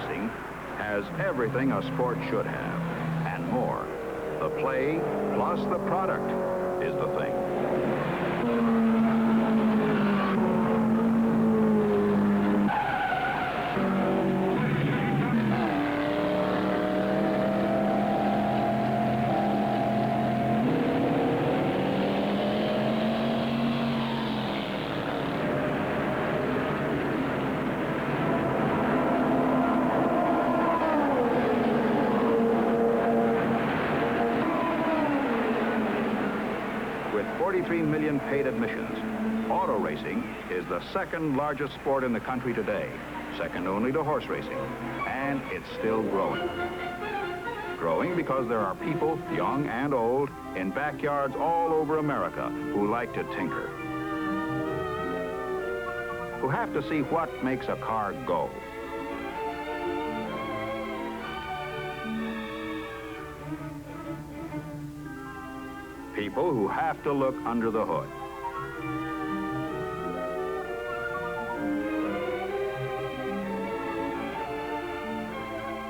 racing has everything a sport should have, and more. The play plus the product is the thing. With 43 million paid admissions, auto racing is the second largest sport in the country today, second only to horse racing, and it's still growing. Growing because there are people, young and old, in backyards all over America who like to tinker, who have to see what makes a car go. People who have to look under the hood.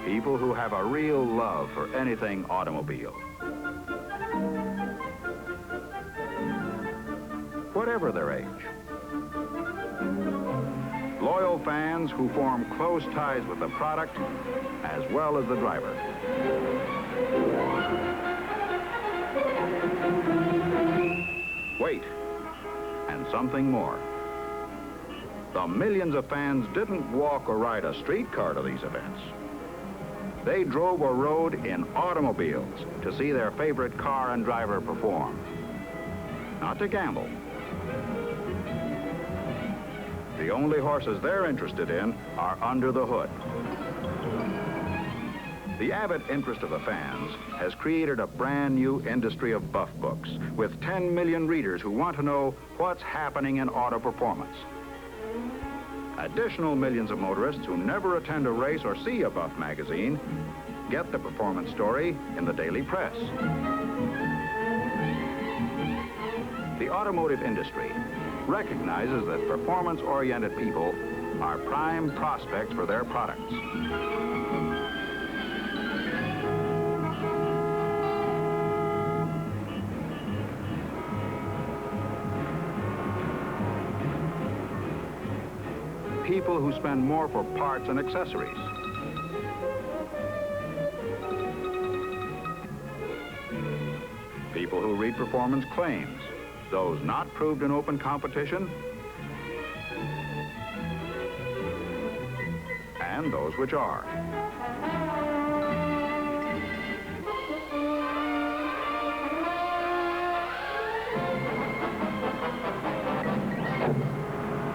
People who have a real love for anything automobile. Whatever their age. Loyal fans who form close ties with the product as well as the driver. Wait, and something more. The millions of fans didn't walk or ride a streetcar to these events. They drove or rode in automobiles to see their favorite car and driver perform. Not to gamble. The only horses they're interested in are under the hood. The avid interest of the fans has created a brand new industry of buff books with 10 million readers who want to know what's happening in auto performance. Additional millions of motorists who never attend a race or see a buff magazine get the performance story in the daily press. The automotive industry recognizes that performance-oriented people are prime prospects for their products. People who spend more for parts and accessories. People who read performance claims, those not proved in open competition, and those which are.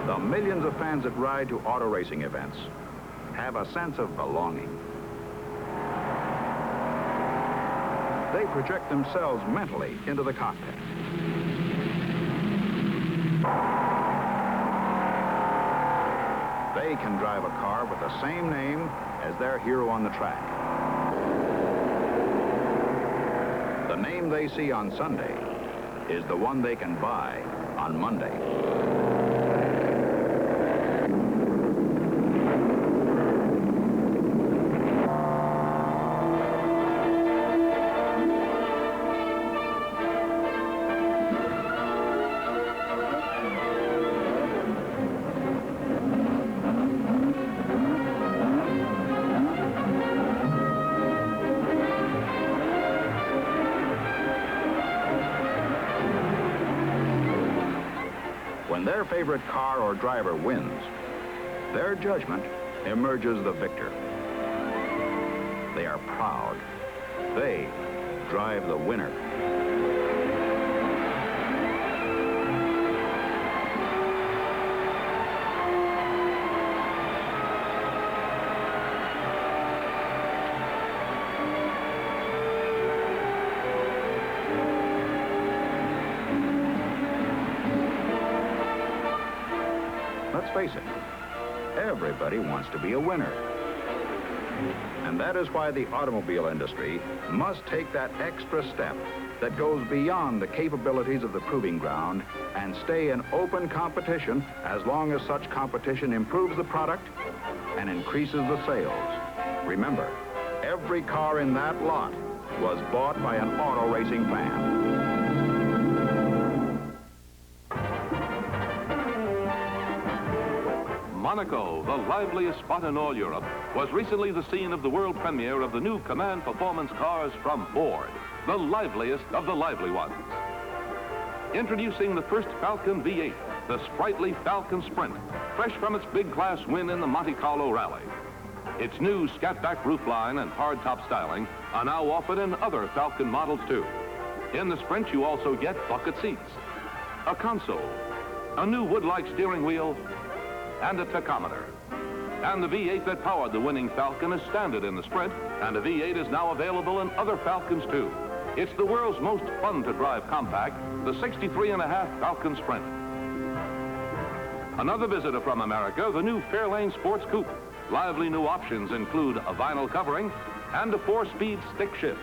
The millions of fans that ride to auto racing events have a sense of belonging. They project themselves mentally into the cockpit. They can drive a car with the same name as their hero on the track. The name they see on Sunday is the one they can buy on Monday. When their favorite car or driver wins, their judgment emerges the victor. They are proud. They drive the winner. Let's face it, everybody wants to be a winner. And that is why the automobile industry must take that extra step that goes beyond the capabilities of the proving ground and stay in open competition as long as such competition improves the product and increases the sales. Remember, every car in that lot was bought by an auto racing fan. Monaco, the liveliest spot in all Europe, was recently the scene of the world premiere of the new Command Performance cars from Ford, the liveliest of the lively ones. Introducing the first Falcon V8, the sprightly Falcon Sprint, fresh from its big class win in the Monte Carlo Rally. Its new scat-back roofline and hardtop styling are now offered in other Falcon models too. In the Sprint, you also get bucket seats, a console, a new wood-like steering wheel, and a tachometer. And the V8 that powered the winning Falcon is standard in the Sprint, and a V8 is now available in other Falcons too. It's the world's most fun-to-drive compact, the 63.5 Falcon Sprint. Another visitor from America, the new Fairlane Sports Coupe. Lively new options include a vinyl covering and a 4-speed stick shift.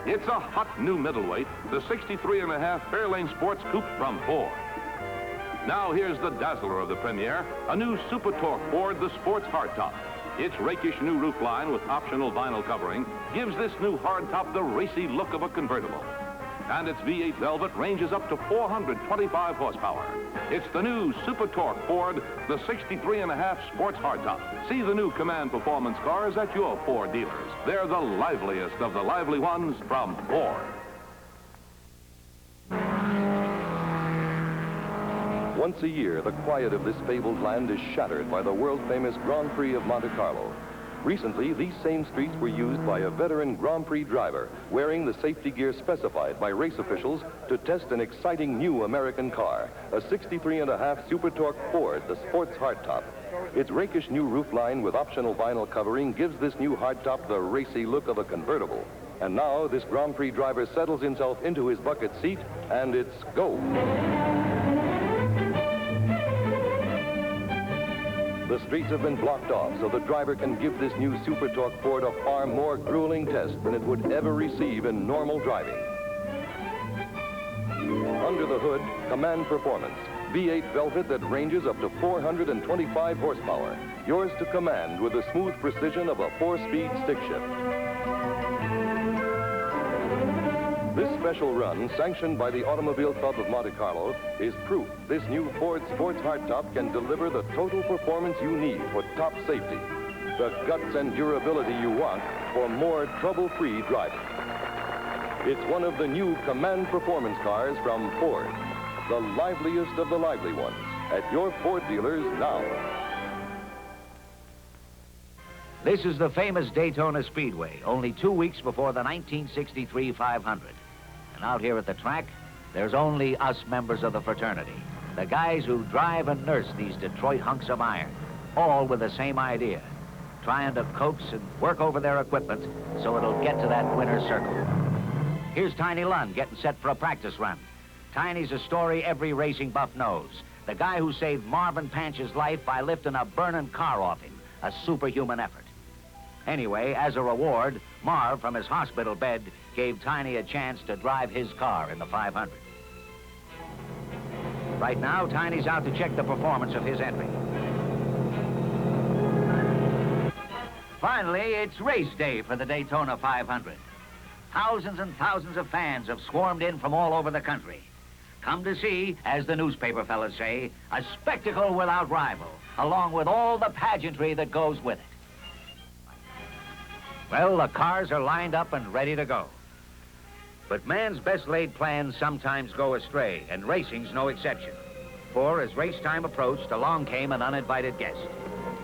It's a hot new middleweight, the 63.5 Fairlane Sports Coupe from Ford. Now here's the dazzler of the premiere, a new Super Torque Ford, the Sports Hardtop. Its rakish new roofline with optional vinyl covering gives this new hardtop the racy look of a convertible. And its V8 Velvet ranges up to 425 horsepower. It's the new Super Torque Ford, the 63.5 Sports Hardtop. See the new Command Performance cars at your Ford dealers. They're the liveliest of the lively ones from Ford. Once a year, the quiet of this fabled land is shattered by the world-famous Grand Prix of Monte Carlo. Recently, these same streets were used by a veteran Grand Prix driver wearing the safety gear specified by race officials to test an exciting new American car, a 63.5 Super Torque Ford, the Sports Hardtop. Its rakish new roofline with optional vinyl covering gives this new hardtop the racy look of a convertible. And now, this Grand Prix driver settles himself into his bucket seat, and it's go. The streets have been blocked off so the driver can give this new Super Torque Ford a far more grueling test than it would ever receive in normal driving. Under the hood, Command Performance, V8 Velvet that ranges up to 425 horsepower. Yours to command with the smooth precision of a 4-speed stick shift. This special run, sanctioned by the Automobile Club of Monte Carlo, is proof this new Ford Sports Hardtop can deliver the total performance you need for top safety, the guts and durability you want for more trouble-free driving. It's one of the new Command Performance cars from Ford, the liveliest of the lively ones, at your Ford dealers now. This is the famous Daytona Speedway, only 2 weeks before the 1963 500. And out here at the track, there's only us members of the fraternity, the guys who drive and nurse these Detroit hunks of iron, all with the same idea, trying to coax and work over their equipment so it'll get to that winner's circle. Here's Tiny Lund getting set for a practice run. Tiny's a story every racing buff knows, the guy who saved Marvin Panch's life by lifting a burning car off him, a superhuman effort. Anyway, as a reward, Marv, from his hospital bed, gave Tiny a chance to drive his car in the 500. Right now, Tiny's out to check the performance of his entry. Finally, it's race day for the Daytona 500. Thousands and thousands of fans have swarmed in from all over the country. Come to see, as the newspaper fellas say, a spectacle without rival, along with all the pageantry that goes with it. Well, the cars are lined up and ready to go. But man's best-laid plans sometimes go astray, and racing's no exception. For as race time approached, along came an uninvited guest.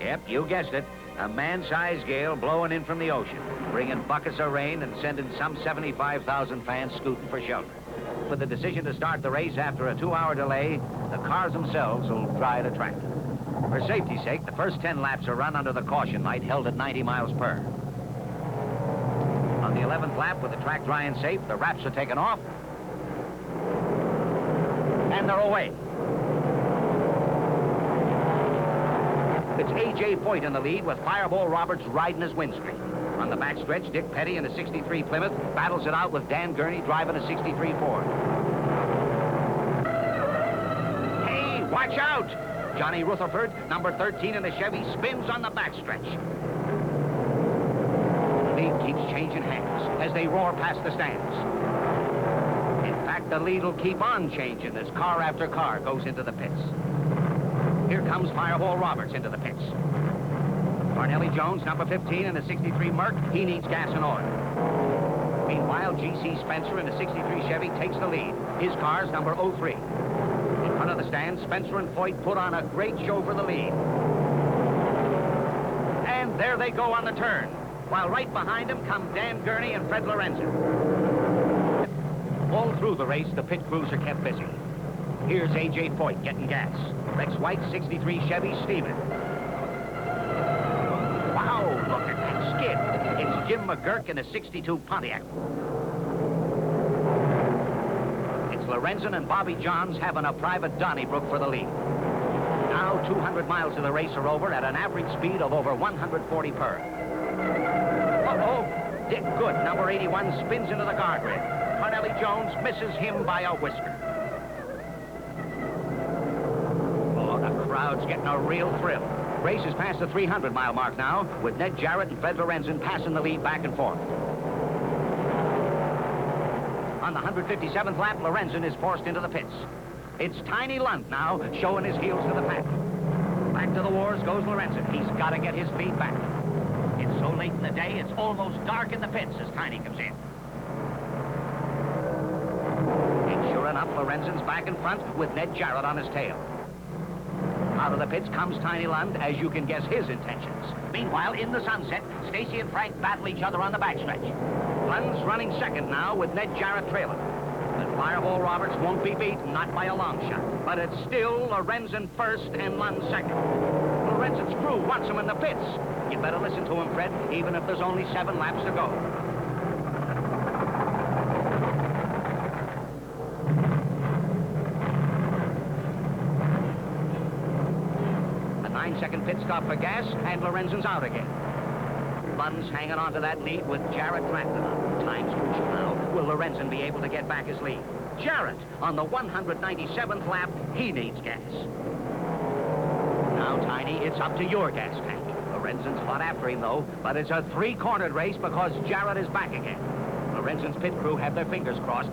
Yep, you guessed it, a man-sized gale blowing in from the ocean, bringing buckets of rain and sending some 75,000 fans scooting for shelter. With the decision to start the race after a 2-hour delay, the cars themselves will dry the track. For safety's sake, the first 10 laps are run under the caution light held at 90 miles per. On the 11th lap, with the track dry and safe, the wraps are taken off, and they're away. It's A.J. Foyt in the lead, with Fireball Roberts riding his windscreen. On the backstretch, Dick Petty in a 63 Plymouth battles it out with Dan Gurney driving a 63 Ford. Hey, watch out! Johnny Rutherford, number 13 in the Chevy, spins on the backstretch. lead keeps changing hands as they roar past the stands. In fact, the lead will keep on changing as car after car goes into the pits. Here comes Fireball Roberts into the pits. Parnelli Jones, number 15 in a 63 Merc, he needs gas and oil. Meanwhile, G.C. Spencer in a 63 Chevy takes the lead. His car's number 03. In front of the stand, Spencer and Foyt put on a great show for the lead. And there they go on the turn, while right behind them come Dan Gurney and Fred Lorenzen. All through the race, the pit crews are kept busy. Here's A.J. Foyt getting gas. Rex White, 63 Chevy, steaming. Wow, look at that skid. It's Jim McGurk in a 62 Pontiac. It's Lorenzen and Bobby Johns having a private Donnybrook for the lead. Now 200 miles of the race are over at an average speed of over 140 per. Uh-oh, Dick Good, number 81, spins into the guardrail. Parnelli Jones misses him by a whisker. Oh, the crowd's getting a real thrill. Race is past the 300-mile mark now, with Ned Jarrett and Fred Lorenzen passing the lead back and forth. On the 157th lap, Lorenzen is forced into the pits. It's Tiny Lunt now, showing his heels to the pack. Back to the wars goes Lorenzen. He's got to get his lead back. It's so late in the day, it's almost dark in the pits as Tiny comes in. And sure enough, Lorenzen's back in front with Ned Jarrett on his tail. Out of the pits comes Tiny Lund, as you can guess his intentions. Meanwhile, in the sunset, Stacy and Frank battle each other on the backstretch. Lund's running second now with Ned Jarrett trailing. But Fireball Roberts won't be beaten, not by a long shot. But it's still Lorenzen first and Lund second. Lorenzen's crew wants him in the pits. You better listen to him, Fred, even if there's only 7 laps to go. A 9-second pit stop for gas, and Lorenzen's out again. Lund's hanging on to that lead with Jarrett drafted on. Time's crucial now. Will Lorenzen be able to get back his lead? Jarrett, on the 197th lap, he needs gas. Now, Tiny, it's up to your gas tank. Lorenzen's hot after him, though, but it's a 3-cornered race because Jarrett is back again. Lorenzen's pit crew have their fingers crossed.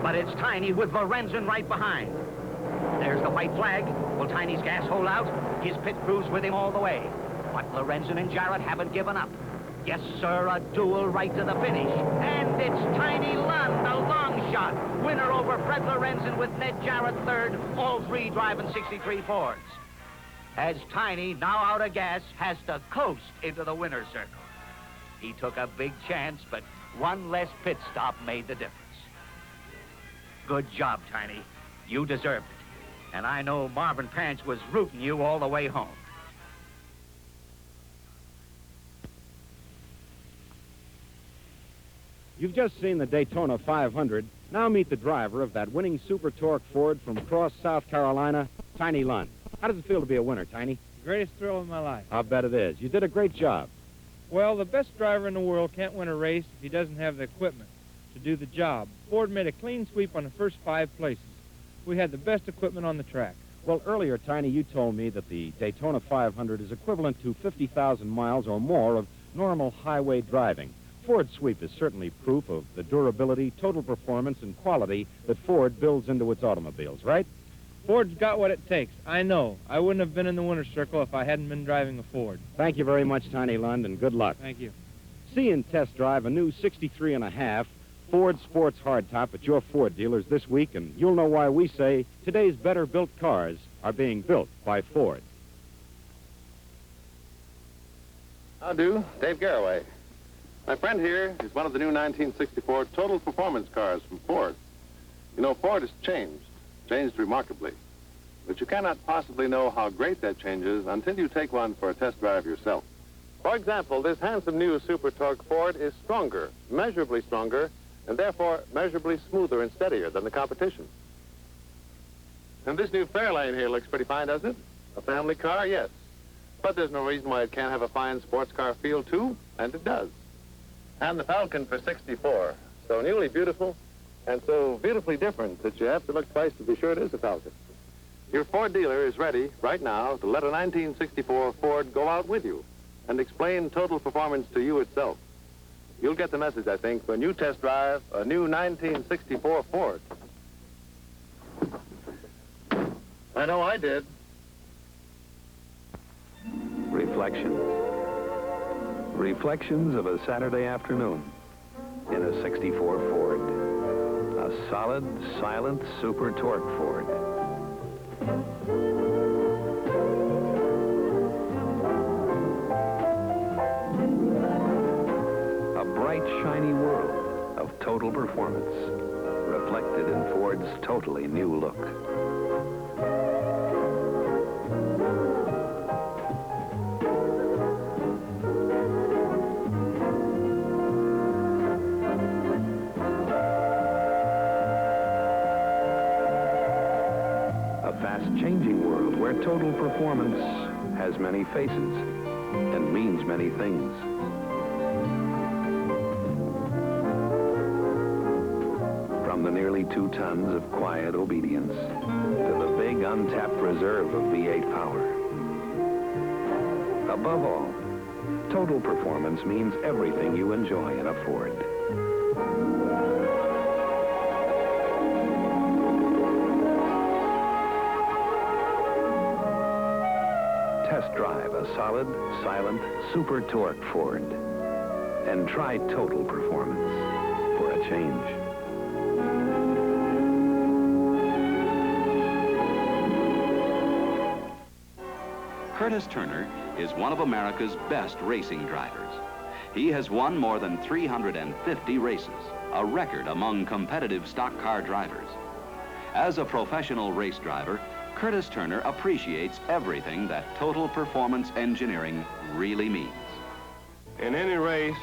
But it's Tiny with Lorenzen right behind. There's the white flag. Will Tiny's gas hold out? His pit crew's with him all the way. But Lorenzen and Jarrett haven't given up. Yes, sir, a duel right to the finish. And it's Tiny Lund, a long shot. Winner over Fred Lorenzen with Ned Jarrett third, all 3 driving 63 Fords. As Tiny, now out of gas, has to coast into the winner's circle. He took a big chance, but one less pit stop made the difference. Good job, Tiny. You deserved it. And I know Marvin Pants was rooting you all the way home. You've just seen the Daytona 500. Now meet the driver of that winning Super Torque Ford from Cross, South Carolina, Tiny Lund. How does it feel to be a winner, Tiny? Greatest thrill of my life. I'll bet it is. You did a great job. Well, the best driver in the world can't win a race if he doesn't have the equipment to do the job. Ford made a clean sweep on the first 5 places. We had the best equipment on the track. Well, earlier, Tiny, you told me that the Daytona 500 is equivalent to 50,000 miles or more of normal highway driving. Ford Sweep is certainly proof of the durability, total performance, and quality that Ford builds into its automobiles, right? Ford's got what it takes. I know. I wouldn't have been in the winner's circle if I hadn't been driving a Ford. Thank you very much, Tiny Lund, and good luck. Thank you. See and test drive a new 63.5 Ford Sports Hardtop at your Ford dealers this week, and you'll know why we say today's better-built cars are being built by Ford. How do? Dave Garraway. My friend here is one of the new 1964 Total Performance cars from Ford. You know, Ford has changed remarkably. But you cannot possibly know how great that change is until you take one for a test drive yourself. For example, this handsome new Super Torque Ford is stronger, measurably stronger, and therefore measurably smoother and steadier than the competition. And this new Fairlane here looks pretty fine, doesn't it? A family car, yes. But there's no reason why it can't have a fine sports car feel, too, and it does. And the Falcon for 64, so newly beautiful and so beautifully different that you have to look twice to be sure it is a Falcon. Your Ford dealer is ready right now to let a 1964 Ford go out with you and explain total performance to you itself. You'll get the message, I think, when you test drive a new 1964 Ford. I know I did. Reflections. Reflections of a Saturday afternoon in a 64 Ford. A solid, silent, super torque Ford. A bright, shiny world of total performance, reflected in Ford's totally new look. A fast-changing world where total performance has many faces and means many things. From the nearly 2 tons of quiet obedience to the big untapped reserve of V8 power. Above all, total performance means everything you enjoy in a Ford. Test drive a solid, silent, super torque Ford and try total performance for a change. Curtis Turner is one of America's best racing drivers. He has won more than 350 races, a record among competitive stock car drivers. As a professional race driver, Curtis Turner appreciates everything that total performance engineering really means. In any race,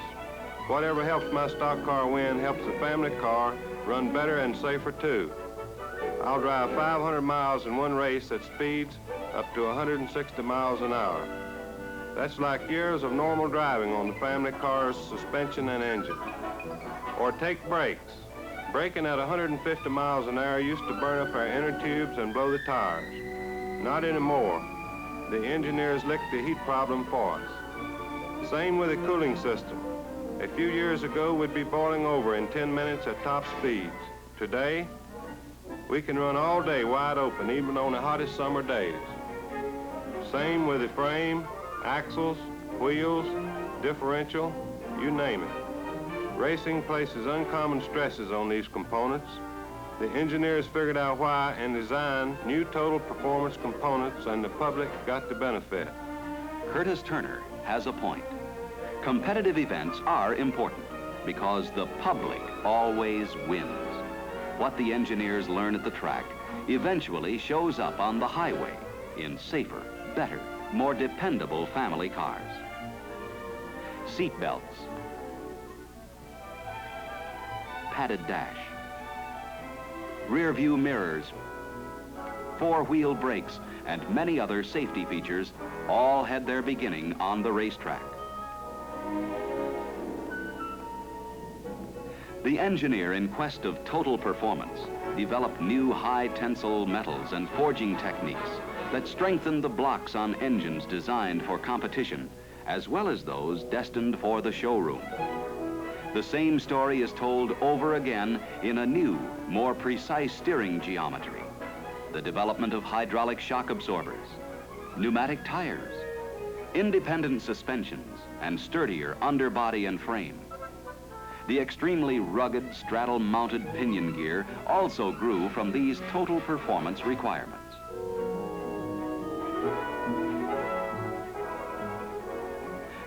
whatever helps my stock car win helps the family car run better and safer too. I'll drive 500 miles in one race at speeds up to 160 miles an hour. That's like years of normal driving on the family car's suspension and engine. Or take brakes. Braking at 150 miles an hour used to burn up our inner tubes and blow the tires. Not anymore. The engineers licked the heat problem for us. Same with the cooling system. A few years ago, we'd be boiling over in 10 minutes at top speeds. Today, we can run all day wide open, even on the hottest summer days. Same with the frame, axles, wheels, differential, you name it. Racing places uncommon stresses on these components. The engineers figured out why and designed new total performance components, and the public got the benefit. Curtis Turner has a point. Competitive events are important because the public always wins. What the engineers learn at the track eventually shows up on the highway in safer, better, more dependable family cars. Seat belts, padded dash, rear view mirrors, four-wheel brakes, and many other safety features all had their beginning on the racetrack. The engineer, in quest of total performance, developed new high-tensile metals and forging techniques that strengthened the blocks on engines designed for competition, as well as those destined for the showroom. The same story is told over again in a new, more precise steering geometry, the development of hydraulic shock absorbers, pneumatic tires, independent suspensions, and sturdier underbody and frame. The extremely rugged straddle-mounted pinion gear also grew from these total performance requirements.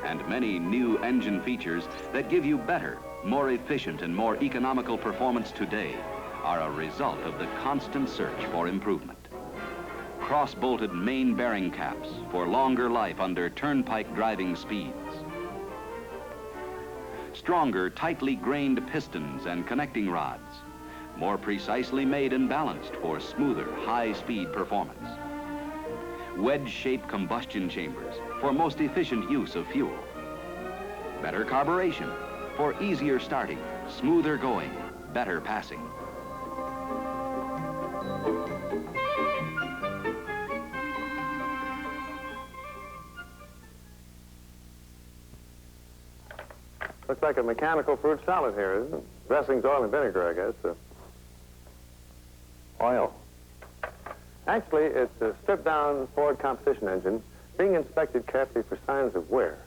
And many new engine features that give you better, more efficient, and more economical performance today are a result of the constant search for improvement. Cross-bolted main bearing caps for longer life under turnpike driving speeds. Stronger, tightly grained pistons and connecting rods, more precisely made and balanced for smoother, high-speed performance. Wedge-shaped combustion chambers for most efficient use of fuel. Better carburation for easier starting, smoother going, better passing. Looks like a mechanical fruit salad here, isn't it? Dressing's oil and vinegar, I guess. Oil. Actually, it's a stripped-down Ford competition engine being inspected carefully for signs of wear.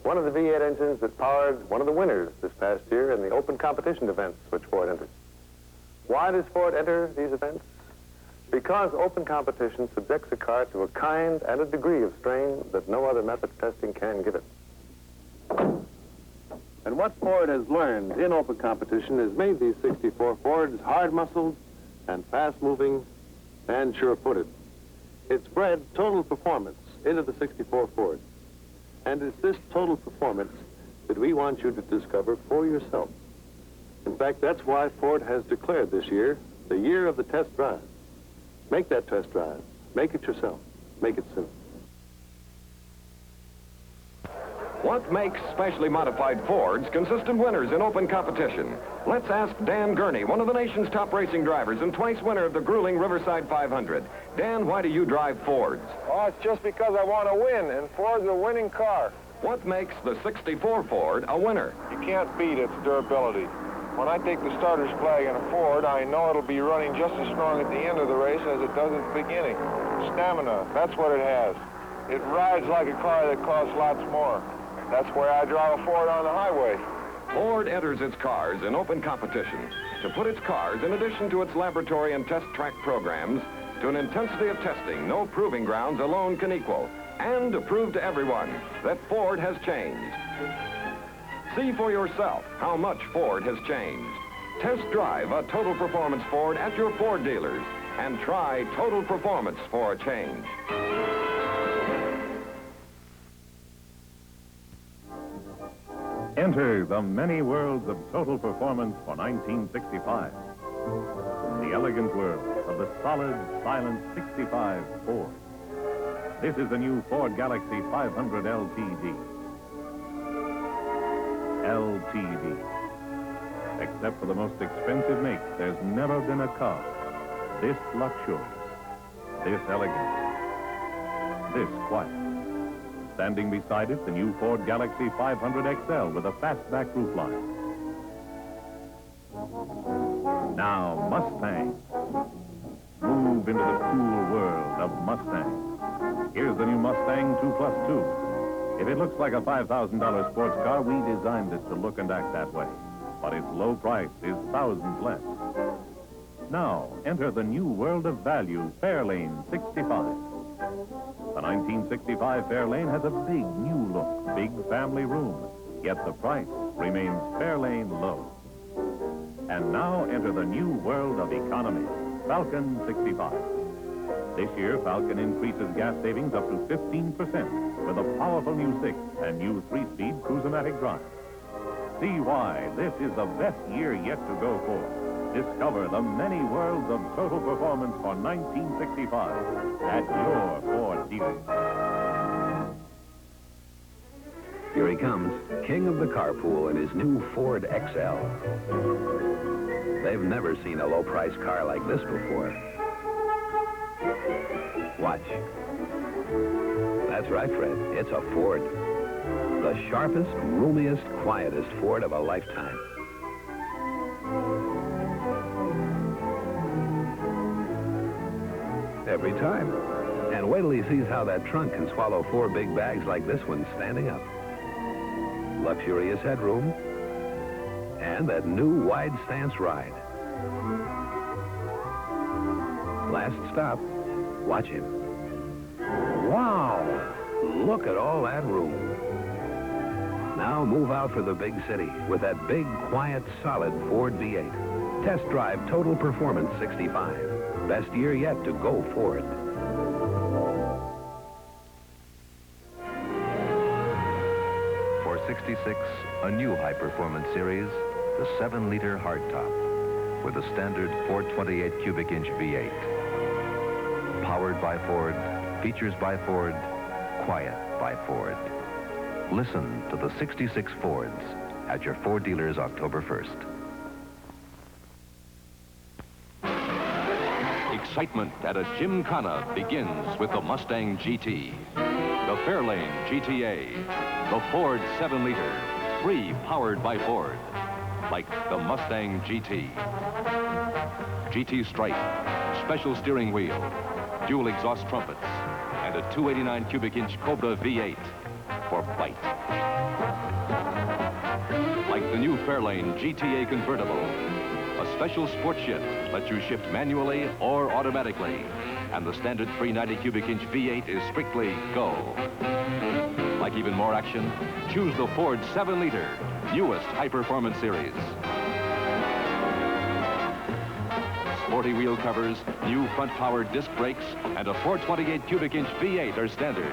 One of the V8 engines that powered one of the winners this past year in the open competition events which Ford entered. Why does Ford enter these events? Because open competition subjects a car to a kind and a degree of strain that no other method of testing can give it. And what Ford has learned in open competition has made these 64 Fords hard-muscled and fast-moving and sure-footed. It's bred total performance into the 64 Ford. And it's this total performance that we want you to discover for yourself. In fact, that's why Ford has declared this year the year of the test drive. Make that test drive. Make it yourself. Make it soon. What makes specially modified Fords consistent winners in open competition? Let's ask Dan Gurney, one of the nation's top racing drivers and twice winner of the grueling Riverside 500. Dan, why do you drive Fords? Oh, it's just because I want to win, and Ford's a winning car. What makes the 64 Ford a winner? You can't beat its durability. When I take the starter's flag in a Ford, I know it'll be running just as strong at the end of the race as it does at the beginning. Stamina, that's what it has. It rides like a car that costs lots more. That's why I drive a Ford on the highway. Ford enters its cars in open competition to put its cars, in addition to its laboratory and test track programs, to an intensity of testing no proving grounds alone can equal, and to prove to everyone that Ford has changed. See for yourself how much Ford has changed. Test drive a Total Performance Ford at your Ford dealers and try Total Performance for a change. Enter the many worlds of total performance for 1965. The elegant world of the solid, silent 65 Ford. This is the new Ford Galaxy 500 LTD. LTD. Except for the most expensive make, there's never been a car this luxurious, this elegant, this quiet. Standing beside it, the new Ford Galaxy 500 XL with a fastback roofline. Now, Mustang. Move into the cool world of Mustang. Here's the new Mustang 2+2. If it looks like a $5,000 sports car, we designed it to look and act that way. But its low price is thousands less. Now, enter the new world of value, Fairlane 65. The 1965 Fairlane has a big new look, big family room, yet the price remains Fairlane low. And now enter the new world of economy, Falcon 65. This year, Falcon increases gas savings up to 15% with a powerful new 6 and new 3-speed Cruise-O-Matic drive. See why this is the best year yet to go for. Discover the many worlds of total performance for 1965 at your Ford dealer. Here he comes, king of the carpool in his new Ford XL. They've never seen a low-priced car like this before. Watch. That's right, Fred. It's a Ford. The sharpest, roomiest, quietest Ford of a lifetime. Every time. And wait till he sees how that trunk can swallow 4 big bags like this one standing up. Luxurious headroom. And that new wide stance ride. Last stop. Watch him. Wow! Look at all that room. Now move out for the big city with that big, quiet, solid Ford V8. Test drive Total Performance 65. Best year yet to go Ford. For 66, a new high-performance series, the 7-liter hardtop with a standard 428 cubic inch V8. Powered by Ford, features by Ford, quiet by Ford. Listen to the 66 Fords at your Ford dealers October 1st. Excitement at a Gymkhana begins with the Mustang GT, the Fairlane GTA, the Ford 7-liter, 3 powered by Ford, like the Mustang GT. GT Strike, special steering wheel, dual exhaust trumpets, and a 289 cubic inch Cobra V8 for bite. Like the new Fairlane GTA convertible, a special sport shift lets you shift manually or automatically, and the standard 390 cubic inch V8 is strictly go. Like even more action, choose the Ford 7-liter, newest high-performance series. Sporty wheel covers, new front-powered disc brakes, and a 428 cubic inch V8 are standard.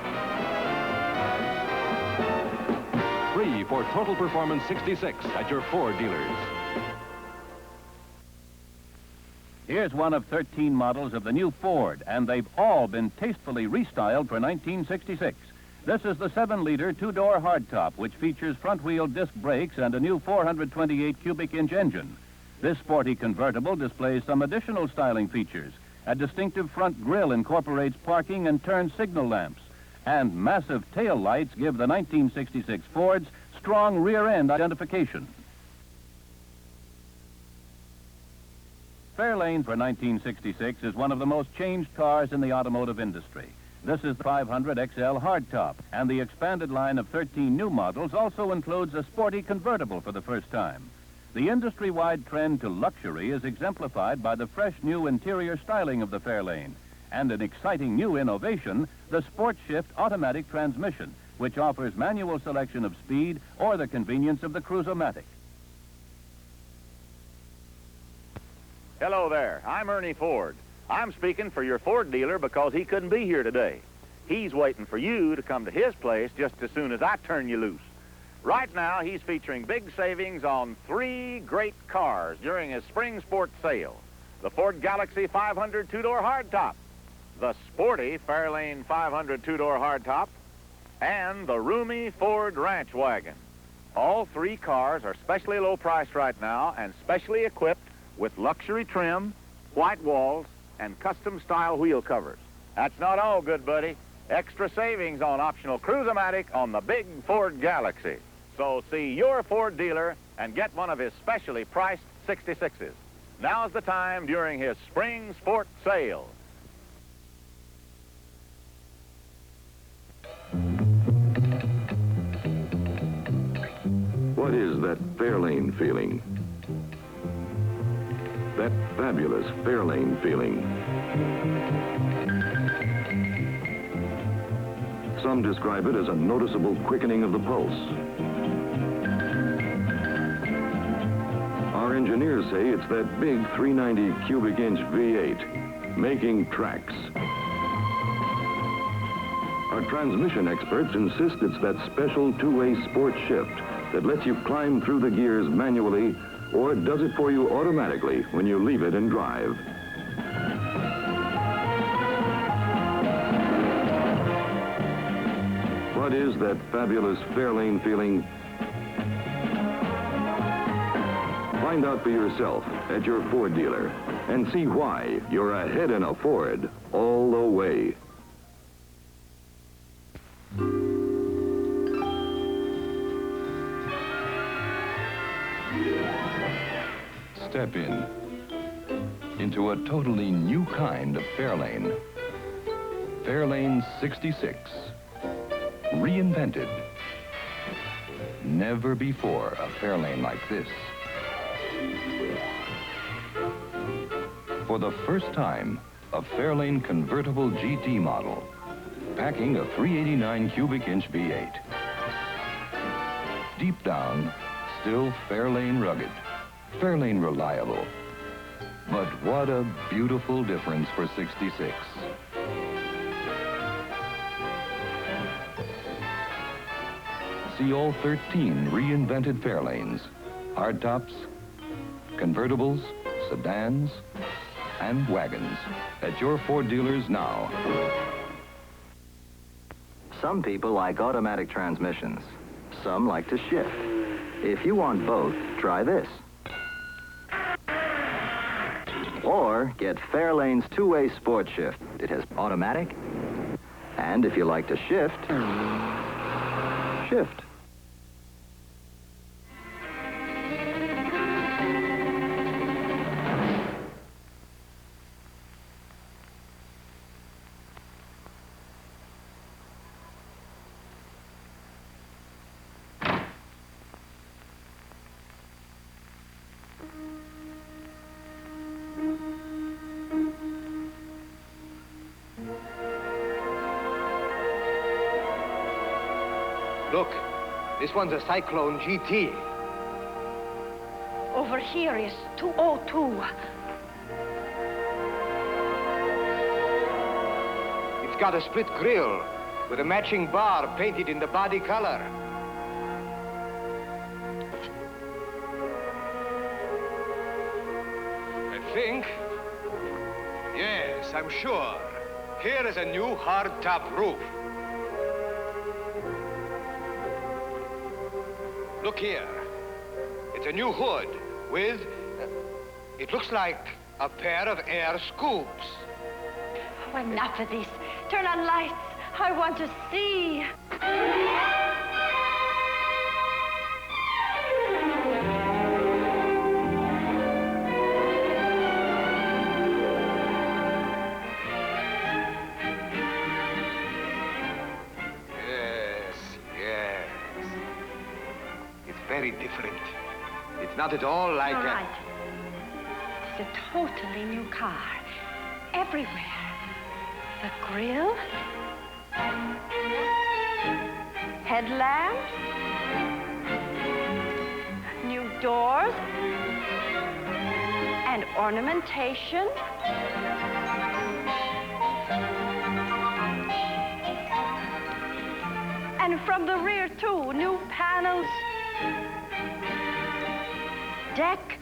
3 for Total Performance 66 at your Ford dealers. Here's one of 13 models of the new Ford, and they've all been tastefully restyled for 1966. This is the 7-liter 2-door hardtop, which features front-wheel disc brakes and a new 428 cubic inch engine. This sporty convertible displays some additional styling features. A distinctive front grille incorporates parking and turn signal lamps, and massive tail lights give the 1966 Fords strong rear-end identification. Fairlane for 1966 is one of the most changed cars in the automotive industry. This is the 500 XL hardtop, and the expanded line of 13 new models also includes a sporty convertible for the first time. The industry-wide trend to luxury is exemplified by the fresh new interior styling of the Fairlane, and an exciting new innovation, the Sport Shift automatic transmission, which offers manual selection of speed or the convenience of the Cruise-O-Matic. Hello there, I'm Ernie Ford. I'm speaking for your Ford dealer because he couldn't be here today. He's waiting for you to come to his place just as soon as I turn you loose. Right now, he's featuring big savings on 3 great cars during his spring sports sale. The Ford Galaxy 500 2-door hardtop, the sporty Fairlane 500 2-door hardtop, and the roomy Ford Ranch wagon. All 3 cars are specially low priced right now and specially equipped with luxury trim, white walls, and custom-style wheel covers. That's not all, good buddy. Extra savings on optional Cruise-O-Matic on the big Ford Galaxy. So see your Ford dealer and get one of his specially priced 66s. Now's the time during his spring sport sale. What is that Fairlane feeling? That fabulous Fairlane feeling. Some describe it as a noticeable quickening of the pulse. Our engineers say it's that big 390 cubic inch V8 making tracks. Our transmission experts insist it's that special 2-way sport shift that lets you climb through the gears manually or does it for you automatically when you leave it and drive. What is that fabulous Fairlane feeling? Find out for yourself at your Ford dealer and see why you're ahead in a Ford all the way. Step into a totally new kind of Fairlane. Fairlane 66. Reinvented. Never before a Fairlane like this. For the first time, a Fairlane convertible GT model, packing a 389 cubic inch V8. Deep down, still Fairlane rugged, Fairlane reliable. But what a beautiful difference for 66. See all 13 reinvented Fairlanes, hardtops, convertibles, sedans, and wagons at your Ford dealers now. Some people like automatic transmissions. Some like to shift. If you want both, try this. Or get Fairlane's 2-way sport shift. It has automatic, and if you like to shift, shift. Look, this one's a Cyclone GT. Over here is 202. It's got a split grille with a matching bar painted in the body color. I think. Yes, I'm sure. Here is a new hard-top roof. Look here. It's a new hood with, it looks like a pair of air scoops. Oh, enough of this. Turn on lights. I want to see. Yes. It's very different. It's not at all like All right. It's a totally new car. Everywhere. The grille. Headlamps. New doors. And ornamentation. And from the rear, too, new panels. Deck,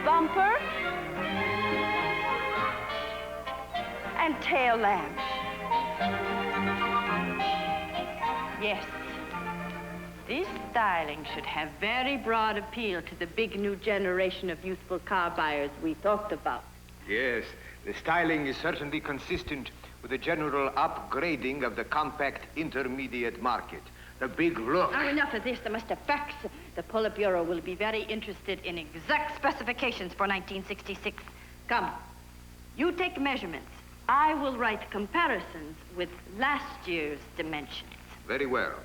bumper, and tail lamps. Yes, this styling should have very broad appeal to the big new generation of youthful car buyers we talked about. Yes, the styling is certainly consistent with the general upgrading of the compact intermediate market. The big look. Oh, enough of this. Mr. Fax. The Politburo will be very interested in exact specifications for 1966. Come, you take measurements. I will write comparisons with last year's dimensions. Very well.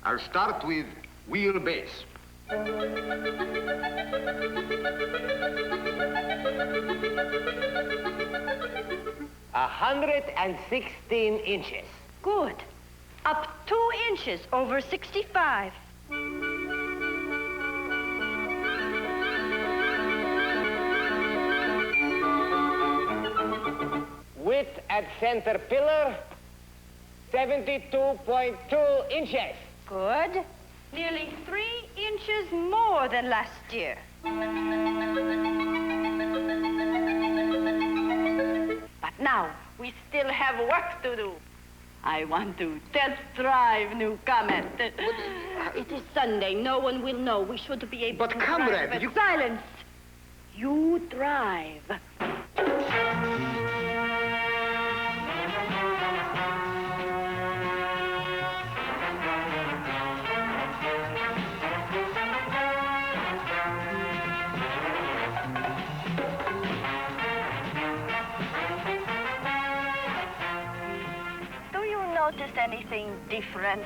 I'll start with wheelbase. 116 inches. Good. Up 2 inches over 65. Width at center pillar, 72.2 inches. Good. Nearly 3 inches more than last year. But now, we still have work to do. I want to test drive new Comet. It is Sunday. No one will know. We should be able to comrade, drive. you... Silence! You drive. Notice anything different?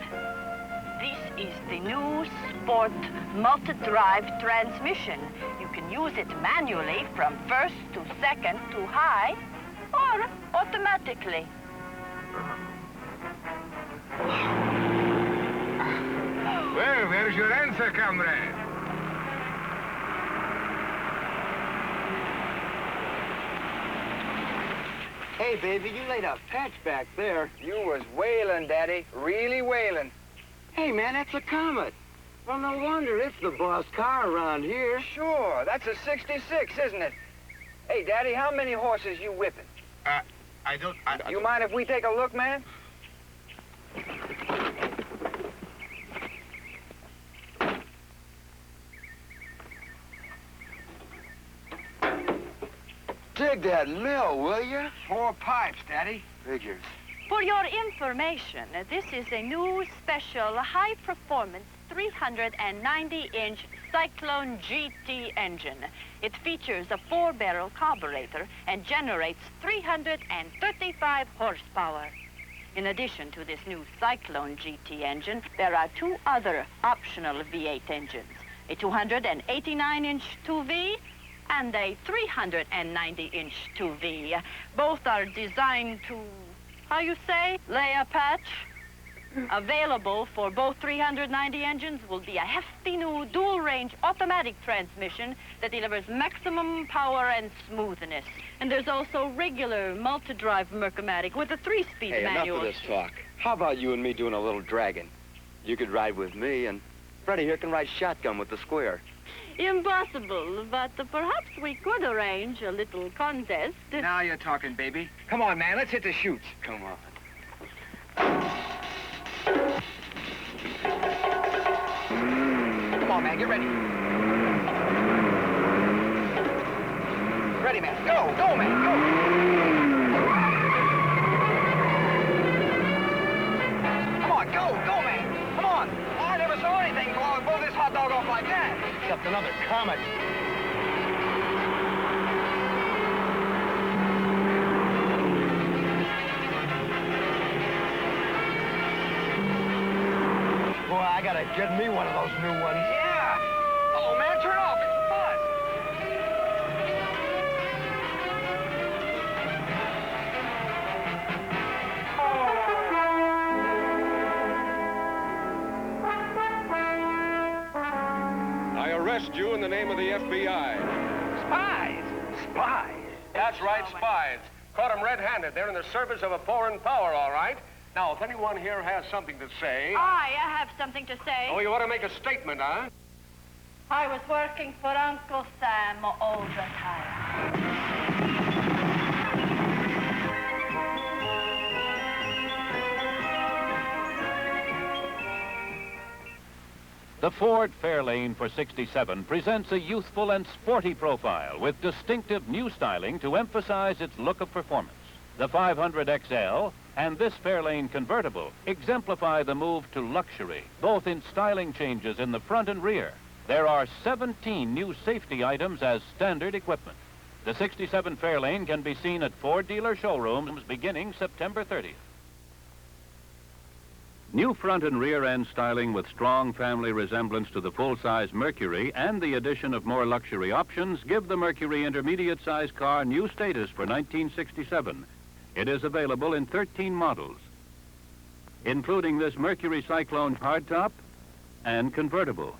This is the new Sport multi-drive transmission. You can use it manually from first to second to high, or automatically. Well, where's your answer, comrade? Hey, baby, you laid a patch back there. You was wailing, Daddy. Really wailing. Hey, man, that's a Comet. Well, no wonder it's the boss car around here. Sure, that's a 66, isn't it? Hey, Daddy, how many horses you whipping? I don't... You mind if we take a look, man? Dig that mill, will you? 4 pipes, Daddy. Figures. For your information, this is a new special high-performance 390-inch Cyclone GT engine. It features a 4-barrel carburetor and generates 335 horsepower. In addition to this new Cyclone GT engine, there are 2 other optional V8 engines, a 289-inch 2V and a 390-inch 2V. Both are designed to, how you say, lay a patch? Available for both 390 engines will be a hefty new dual-range automatic transmission that delivers maximum power and smoothness. And there's also regular multi-drive Mercomatic with a 3-speed Hey, manual. enough of this talk. How about you and me doing a little dragging? You could ride with me, and Freddie here can ride shotgun with the square. Impossible, but perhaps we could arrange a little contest. Now you're talking, baby. Come on, man, let's hit the chutes. Come on. Come on, man, get ready. Ready, man. Go, go, man, go. Come on, go, go, man. Come on. I never saw anything blow this hot dog off like that. Except another comet. Boy, I gotta get me one of those new ones. Yeah. Oh, man, turn off. It's a buzz. I arrest you in the name of the FBI. Spies. Spies. That's right, spies. Caught them red-handed. They're in the service of a foreign power, all right. Now, if anyone here has something to say... I have something to say. Oh, you ought to make a statement, huh? I was working for Uncle Sam all the time. The Ford Fairlane for 67 presents a youthful and sporty profile with distinctive new styling to emphasize its look of performance. The 500XL and this Fairlane convertible exemplify the move to luxury, both in styling changes in the front and rear. There are 17 new safety items as standard equipment. The 67 Fairlane can be seen at Ford dealer showrooms beginning September 30th. New front and rear end styling with strong family resemblance to the full-size Mercury and the addition of more luxury options give the Mercury intermediate-size car new status for 1967. It is available in 13 models, including this Mercury Cyclone hardtop and convertible.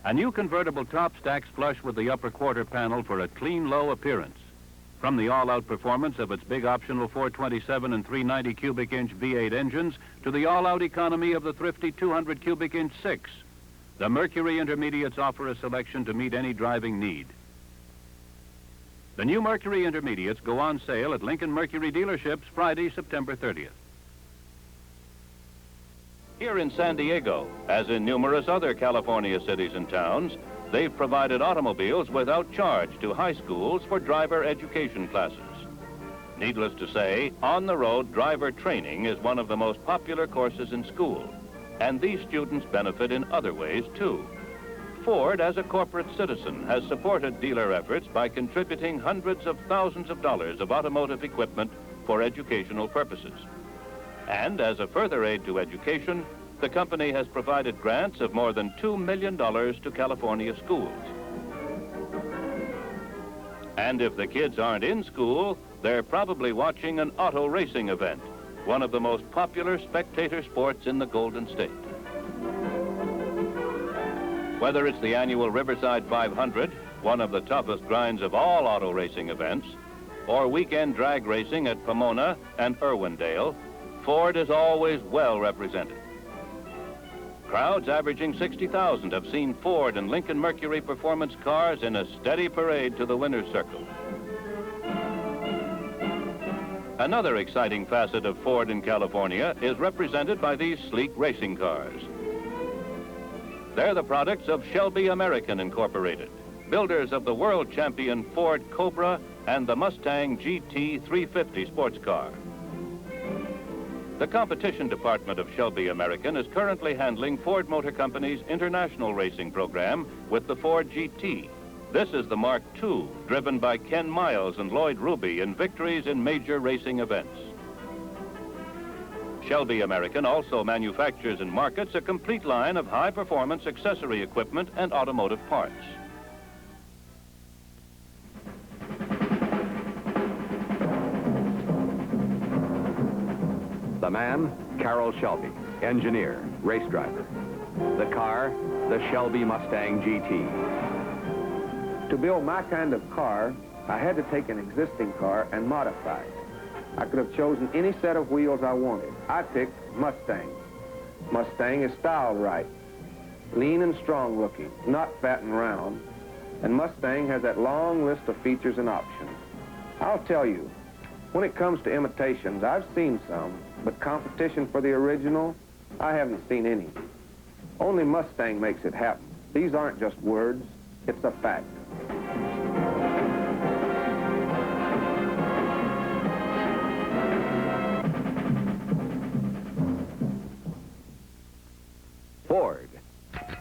A new convertible top stacks flush with the upper quarter panel for a clean, low appearance. From the all-out performance of its big optional 427 and 390 cubic inch V8 engines to the all-out economy of the thrifty 200 cubic inch 6, the Mercury Intermediates offer a selection to meet any driving need. The new Mercury Intermediates go on sale at Lincoln Mercury dealerships Friday, September 30th. Here in San Diego, as in numerous other California cities and towns, they've provided automobiles without charge to high schools for driver education classes. Needless to say, on-the-road driver training is one of the most popular courses in school, and these students benefit in other ways, too. Ford, as a corporate citizen, has supported dealer efforts by contributing hundreds of thousands of dollars of automotive equipment for educational purposes. And as a further aid to education, the company has provided grants of more than $2 million to California schools. And if the kids aren't in school, they're probably watching an auto racing event, one of the most popular spectator sports in the Golden State. Whether it's the annual Riverside 500, one of the toughest grinds of all auto racing events, or weekend drag racing at Pomona and Irwindale, Ford is always well represented. Crowds averaging 60,000 have seen Ford and Lincoln Mercury performance cars in a steady parade to the winner's circle. Another exciting facet of Ford in California is represented by these sleek racing cars. They're the products of Shelby American Incorporated, builders of the world champion Ford Cobra and the Mustang GT 350 sports car. The competition department of Shelby American is currently handling Ford Motor Company's international racing program with the Ford GT. This is the Mark II, driven by Ken Miles and Lloyd Ruby in victories in major racing events. Shelby American also manufactures and markets a complete line of high-performance accessory equipment and automotive parts. The man Carroll Shelby, engineer, race driver. The car, the Shelby Mustang GT. To build my kind of car, I had to take an existing car and modify it. I could have chosen any set of wheels I wanted. I picked Mustang. Mustang is styled right, lean and strong looking, not fat and round. And Mustang has that long list of features and options. I'll tell you, when it comes to imitations, I've seen some, but competition for the original, I haven't seen any. Only Mustang makes it happen. These aren't just words, it's a fact. Ford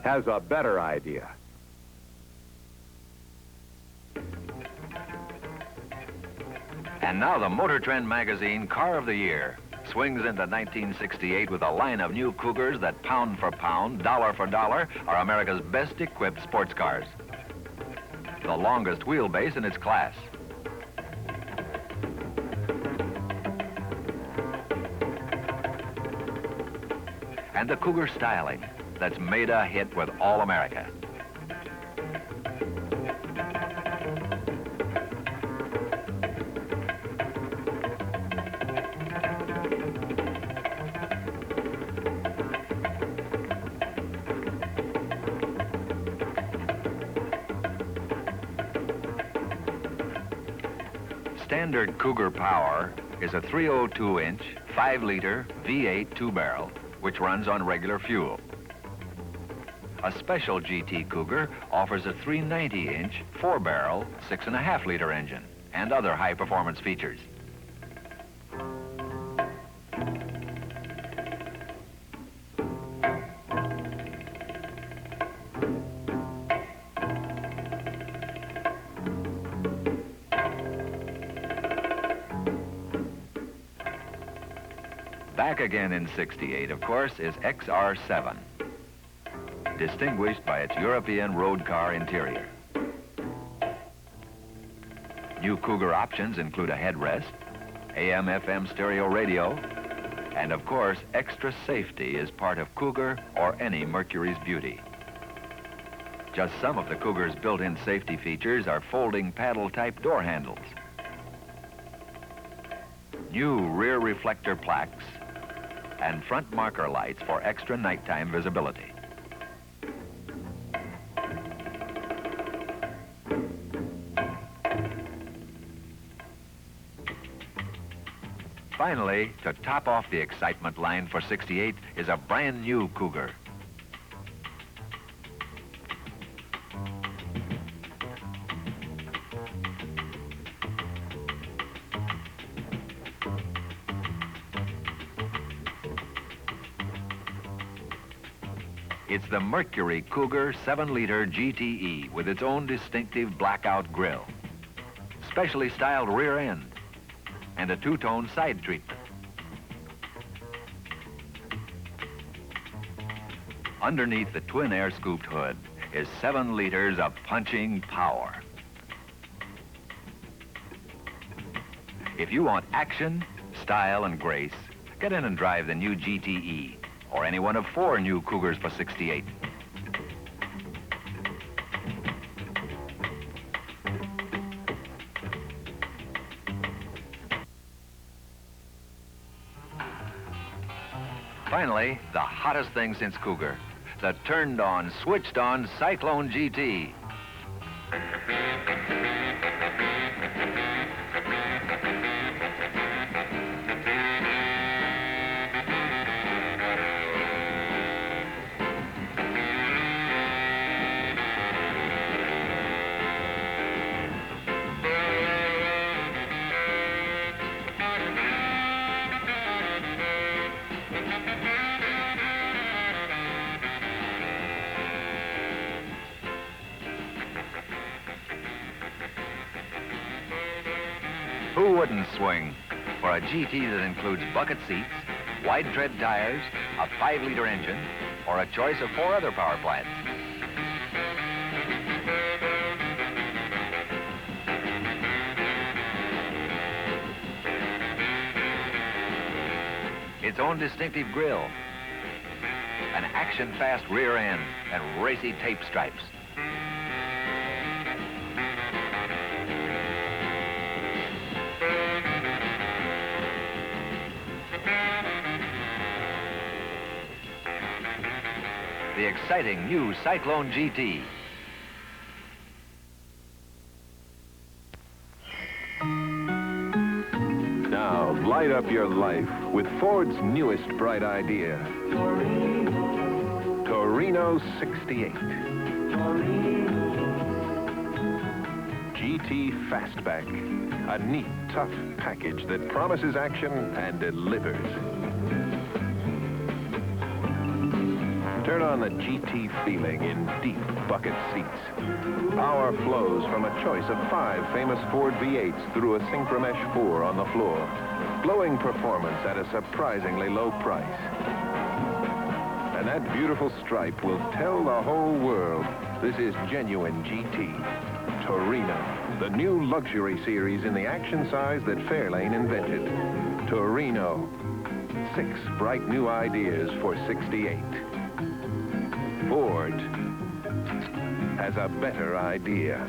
has a better idea. And now the Motor Trend magazine Car of the Year swings into 1968 with a line of new Cougars that pound for pound, dollar for dollar, are America's best equipped sports cars. The longest wheelbase in its class. And the Cougar styling that's made a hit with all America. Standard Cougar power is a 302-inch, 5-liter V8 two-barrel, which runs on regular fuel. A special GT Cougar offers a 390-inch, 4-barrel, 6.5-liter engine and other high-performance features. Back again in '68, of course, is XR7, distinguished by its European road car interior. New Cougar options include a headrest, AM/FM stereo radio, and of course, extra safety is part of Cougar or any Mercury's beauty. Just some of the Cougar's built-in safety features are folding paddle-type door handles, new rear reflector plaques, and front marker lights for extra nighttime visibility. Finally, to top off the excitement line for '68 is a brand new Cougar. It's the Mercury Cougar 7-liter GTE with its own distinctive blackout grille, specially styled rear end, and a two-tone side treatment. Underneath the twin air-scooped hood is 7 liters of punching power. If you want action, style, and grace, get in and drive the new GTE, or any one of 4 new Cougars for '68. Finally, the hottest thing since Cougar, the turned-on, switched-on Cyclone GT. Who wouldn't swing for a GT that includes bucket seats, wide tread tires, a 5-liter engine, or a choice of 4 other power plants? its own distinctive grille, an action-fast rear end, and racy tape stripes. The exciting new Cyclone GT. Now, light up your life with Ford's newest bright idea. Torino 68. GT Fastback. A neat, tough package that promises action and delivers. Turn on the GT feeling in deep bucket seats. Power flows from a choice of 5 famous Ford V8s through a Synchromesh 4 on the floor. Glowing performance at a surprisingly low price. And that beautiful stripe will tell the whole world this is genuine GT. Torino, the new luxury series in the action size that Fairlane invented. Torino. 6 bright new ideas for 68. Ford has a better idea.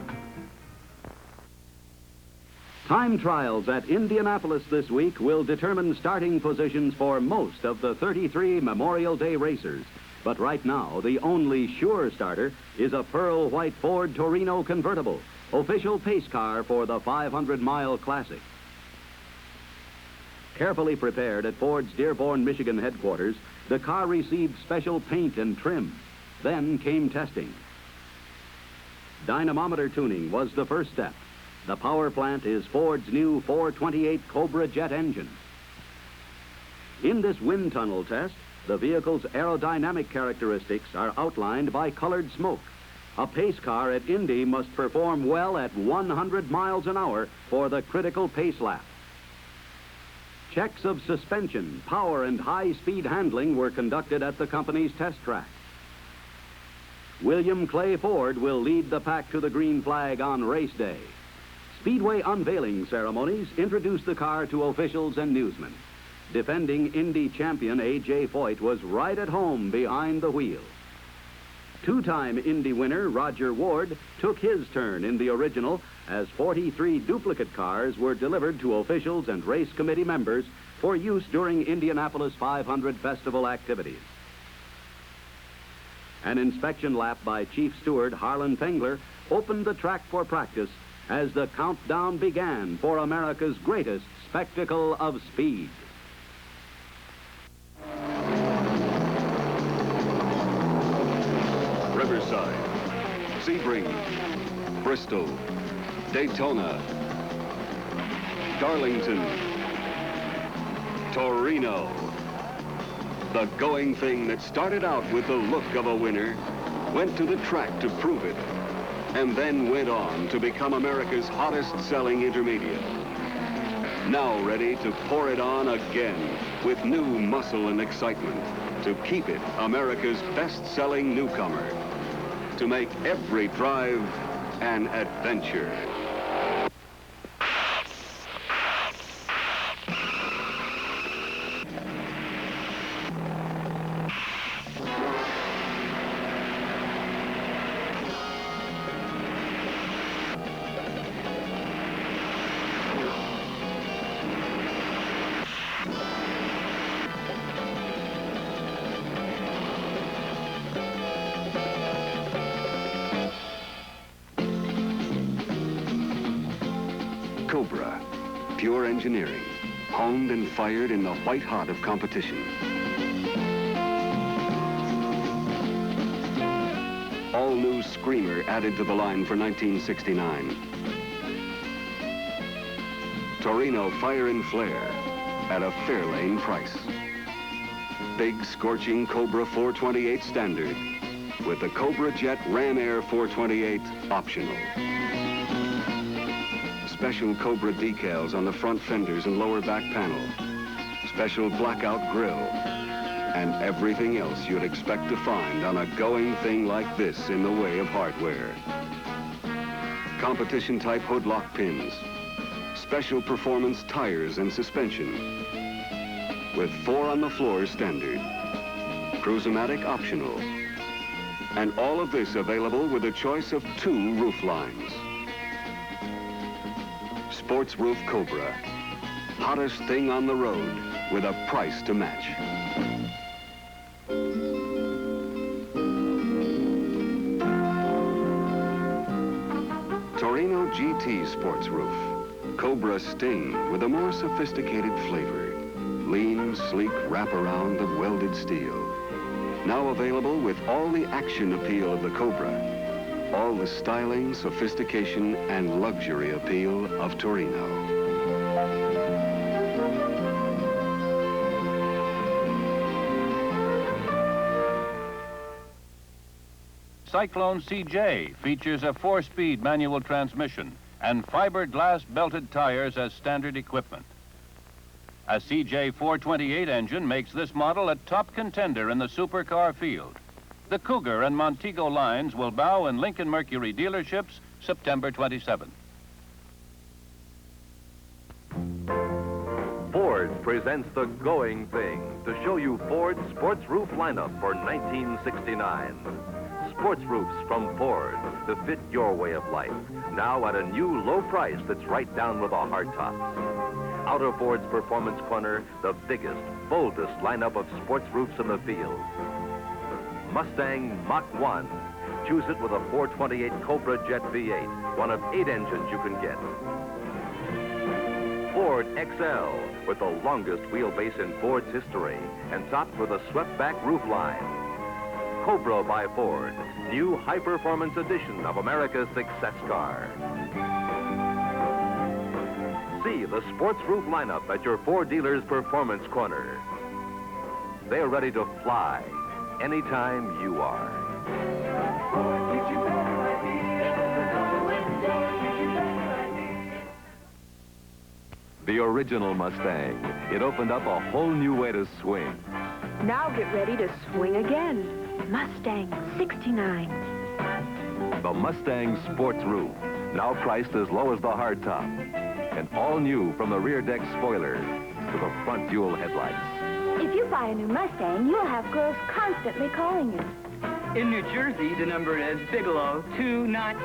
Time trials at Indianapolis this week will determine starting positions for most of the 33 Memorial Day racers. But right now, the only sure starter is a pearl white Ford Torino convertible, official pace car for the 500-mile classic. Carefully prepared at Ford's Dearborn, Michigan headquarters, the car received special paint and trim. Then came testing. Dynamometer tuning was the first step. The power plant is Ford's new 428 Cobra jet engine. In this wind tunnel test, the vehicle's aerodynamic characteristics are outlined by colored smoke. A pace car at Indy must perform well at 100 miles an hour for the critical pace lap. Checks of suspension, power, and high-speed handling were conducted at the company's test track. William Clay Ford will lead the pack to the green flag on race day. Speedway unveiling ceremonies introduced the car to officials and newsmen. Defending Indy champion A.J. Foyt was right at home behind the wheel. Two-time Indy winner Roger Ward took his turn in the original as 43 duplicate cars were delivered to officials and race committee members for use during Indianapolis 500 festival activities. An inspection lap by Chief Steward Harlan Pengler opened the track for practice as the countdown began for America's greatest spectacle of speed. Riverside, Sebring, Bristol, Daytona, Darlington, Torino. The going thing that started out with the look of a winner went to the track to prove it, and then went on to become America's hottest-selling intermediate. Now ready to pour it on again with new muscle and excitement to keep it America's best-selling newcomer, to make every drive an adventure. Cobra, pure engineering, honed and fired in the white hot of competition. All new Screamer added to the line for 1969. Torino Fire and Flare at a Fairlane price. Big scorching Cobra 428 standard with the Cobra Jet Ram Air 428 optional. Special Cobra decals on the front fenders and lower back panel. Special blackout grille. And everything else you'd expect to find on a going thing like this in the way of hardware. Competition type hood lock pins. Special performance tires and suspension. with 4 on the floor standard. Cruise-O-Matic optional. And all of this available with a choice of 2 roof lines. Sports Roof Cobra. Hottest thing on the road with a price to match. Torino GT Sports Roof. Cobra Sting with a more sophisticated flavor. Lean, sleek wraparound of welded steel. Now available with all the action appeal of the Cobra. All the styling, sophistication, and luxury appeal of Torino. Cyclone CJ features a 4-speed manual transmission and fiberglass belted tires as standard equipment. A CJ 428 engine makes this model a top contender in the supercar field. The Cougar and Montego lines will bow in Lincoln Mercury dealerships September 27th. Ford presents The Going Thing to show you Ford's sports roof lineup for 1969. Sports roofs from Ford to fit your way of life. Now at a new low price that's right down with the hardtops. Out of Ford's Performance Corner, the biggest, boldest lineup of sports roofs in the field. Mustang Mach-1. Choose it with a 428 Cobra Jet V8, one of 8 engines you can get. Ford XL, with the longest wheelbase in Ford's history, and topped with a swept-back roof line. Cobra by Ford, new high-performance edition of America's success car. See the sports roof lineup at your Ford dealer's Performance Corner. They're ready to fly anytime you are. The original Mustang. It opened up a whole new way to swing. Now get ready to swing again. Mustang 69. The Mustang Sports Roof, now priced as low as the hardtop. And all new from the rear deck spoiler to the front dual headlights. If you buy a new Mustang, you'll have girls constantly calling you. In New Jersey, the number is Bigelow 29.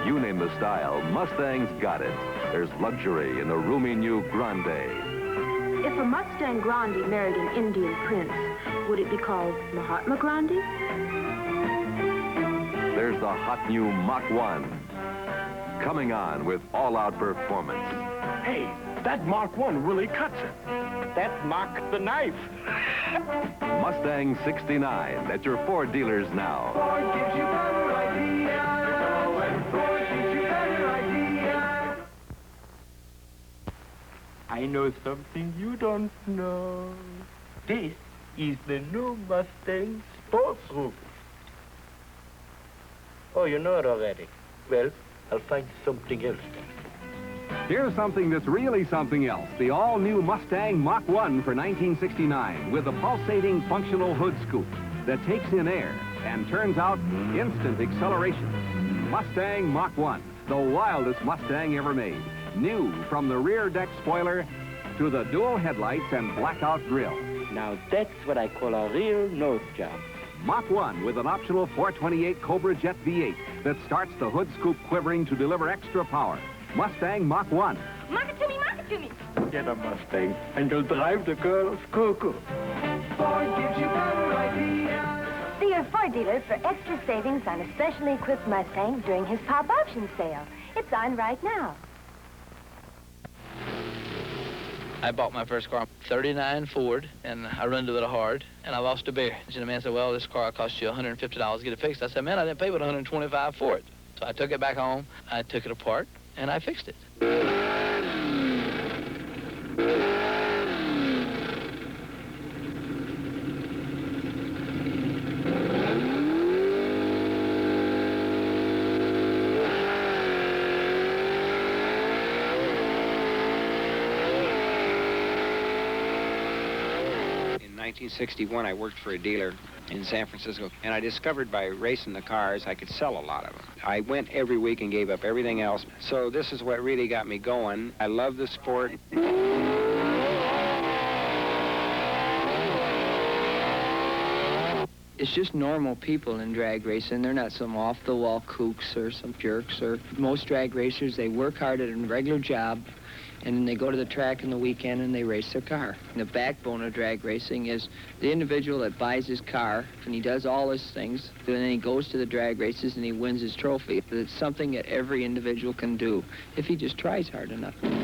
You name the style, Mustang's got it. There's luxury in the roomy new Grande. If a Mustang Grande married an Indian prince, would it be called Mahatma Grande? There's the hot new Mach-1. Coming on with all-out performance. Hey, that Mach-1 really cuts it. That's Mach the knife. Mustang 69 at your Ford dealers now. Ford gives you better ideas. Ford gives you better ideas. I know something you don't know. This is the new Mustang Sports Roof. Oh, you know it already. Well, I'll find something else then. Here's something that's really something else. The all-new Mustang Mach-1 for 1969 with a pulsating functional hood scoop that takes in air and turns out instant acceleration. Mustang Mach-1, the wildest Mustang ever made. New from the rear deck spoiler to the dual headlights and blackout grille. Now that's what I call a real nose job. Mach-1 with an optional 428 Cobra Jet V8 that starts the hood scoop quivering to deliver extra power. Mustang Mach-1. Mark it to me, mark it to me. Get a Mustang, and you'll drive the girls cuckoo. Ford gives you better ideas. See your Ford dealer for extra savings on a specially equipped Mustang during his pop option sale. It's on right now. I bought my first car, 39 Ford, and I run to it hard, and I lost a bear. And the man said, well, this car will cost you $150 to get it fixed. I said, man, I didn't pay but $125 for it. So I took it back home, I took it apart, and I fixed it. In 1961, I worked for a dealer in San Francisco, and I discovered by racing the cars, I could sell a lot of them. I went every week and gave up everything else. So this is what really got me going. I love the sport. It's just normal people in drag racing. They're not some off-the-wall kooks or some jerks. Or most drag racers, they work hard at a regular job, and then they go to the track on the weekend and they race their car. And the backbone of drag racing is the individual that buys his car, and he does all his things, and then he goes to the drag races and he wins his trophy. It's something that every individual can do if he just tries hard enough.